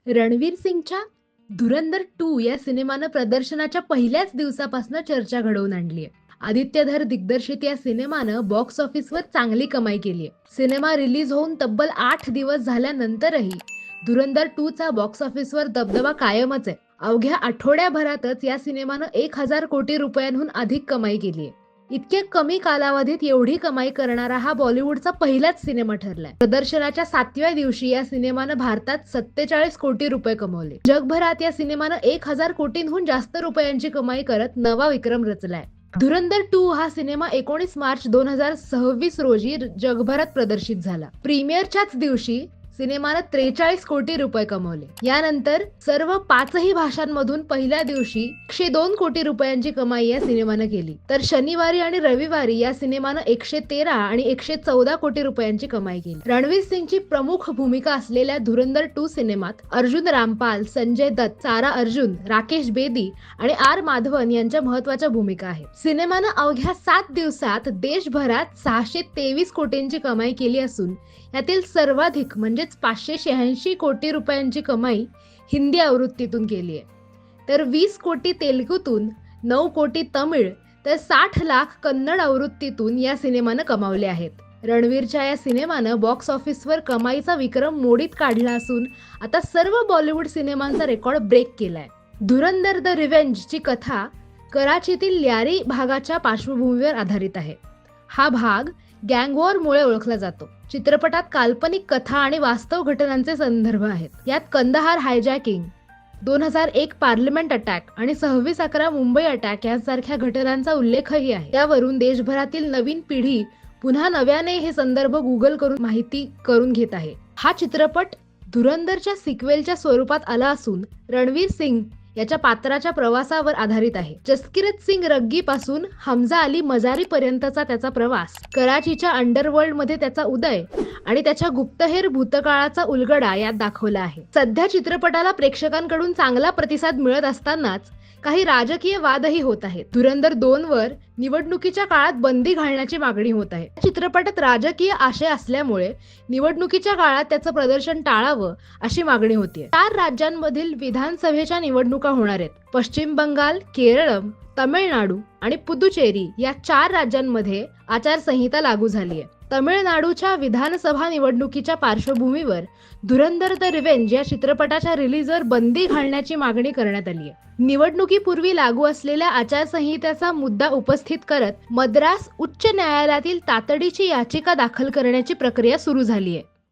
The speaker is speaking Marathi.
रणवीर सिंगच्या धुरंधर 2 या सिनेमानं प्रदर्शनाच्या पहिल्याच दिवसापासून चर्चा घडवून आणली आहे. आदित्य धर दिग्दर्शित या सिनेमानं बॉक्स ऑफिसवर चांगली कमाई केली आहे. सिनेमा रिलीज होऊन तब्बल 8 दिवस झाल्यानंतरही धुरंधर 2 चा बॉक्स ऑफिसवर दबदबा कायमच आहे. अवघ्या आठवड्याभरातच या सिनेमानं 1,000 कोटी रुपयांहून अधिक कमाई केली आहे. इतक्या कमी कालावधीत एवढी कमाई करणारा हा बॉलिवूडचा पहिलाच सिनेमा ठरलाय. प्रदर्शनाच्या 7व्या दिवशी या सिनेमानं भारतात 47 कोटी रुपये कमवले. जगभरात या सिनेमानं 1,000 कोटींहून जास्त रुपयांची कमाई करत नवा विक्रम रचलाय. धुरंधर 2 हा सिनेमा 19 मार्च 2026 रोजी जगभरात प्रदर्शित झाला. प्रीमियरच्याच दिवशी सिनेमानं 43 कोटी रुपये कमवले. यानंतर सर्व 5ही भाषांमधून पहिल्या दिवशी 102 कोटी रुपयांची कमाई या सिनेमानं केली. तर शनिवारी आणि रविवारी या सिनेमानं 113 आणि 114 कोटी रुपयांची कमाई केली. रणवीर सिंगची प्रमुख भूमिका असलेल्या धुरंधर 2 सिनेमात अर्जुन रामपाल, संजय दत्त, सारा अर्जुन, राकेश बेदी आणि आर माधवन यांच्या महत्त्वाच्या भूमिका आहेत. सिनेमानं अवघ्या 7 दिवसात देशभरात 623 कोटींची कमाई केली असून यातील सर्वाधिक म्हणजेच 586 कोटी रुपयांची कमाई हिंदी आवृत्तीतून केली आहे. तर 20 कोटी तेलुगूतून, 9 कोटी तमिळ तर 60 लाख कन्नड आवृत्तीतून या सिनेमानं कमावले आहेत. रणवीरच्या या सिनेमानं बॉक्स ऑफिसवर कमाईचा विक्रम मोडीत काढला असून आता सर्व बॉलिवूड सिनेमांचा रेकॉर्ड ब्रेक केलाय. धुरंधर द रिव्हेंज ची कथा कराचीतील ल्यारी भागाच्या पार्श्वभूमीवर आधारित आहे. हा भाग गँगवॉरमुळे ओळखला जातो. चित्रपटात काल्पनिक कथा आणि वास्तव घटनांचे संदर्भ आहेत. यात कंदहार हायजॅकिंग, 2001 पार्लिमेंट अटॅक आणि 26/11 मुंबई अटॅक यांसारख्या घटनांचा उल्लेखही आहे. त्यावरून देशभरातील नवीन पिढी पुन्हा नव्याने हे संदर्भ गुगल करून माहिती करून घेत आहे. हा चित्रपट धुरंधरच्या सिक्वेलच्या स्वरूपात आला असून रणवीर सिंग याच्या पात्राच्या प्रवासावर आधारित आहे. जसकिरत सिंग रग्गी पासून हमजा अली मजारी पर्यंतचा त्याचा प्रवास, कराचीच्या अंडरवर्ल्ड मध्ये त्याचा उदय आणि त्याच्या गुप्तहेर भूतकाळाचा उलगडा यात दाखवला आहे. सध्या चित्रपटाला प्रेक्षकांकडून चांगला प्रतिसाद मिळत असतानाच काही राजकीय वादही होत आहेत. धुरंधर 2 वर निवडणुकीच्या काळात बंदी घालण्याची मागणी होत आहे. चित्रपटात राजकीय आशय असल्यामुळे निवडणुकीच्या काळात त्याचं प्रदर्शन टाळावं अशी मागणी होतीये. 4 राज्यांमधील विधानसभेच्या निवडणुका होणार आहेत. पश्चिम बंगाल, केरळ, तमिळनाडू आणि पुदुचेरी या 4 राज्यांमध्ये आचारसंहिता लागू झाली आहे. तमिळनाडूच्या विधानसभा निवडणुकीच्या पार्श्वभूमीवर धुरंधर द रिव्हेंज या चित्रपटाच्या रिलीजवर बंदी घालण्याची मागणी करण्यात आली आहे. निवडणुकीपूर्वी लागू असलेल्या आचारसंहितेचा मुद्दा उपस्थित करत मद्रास उच्च न्यायालयातील तातडीची याचिका दाखल करण्याची प्रक्रिया सुरू झाली आहे.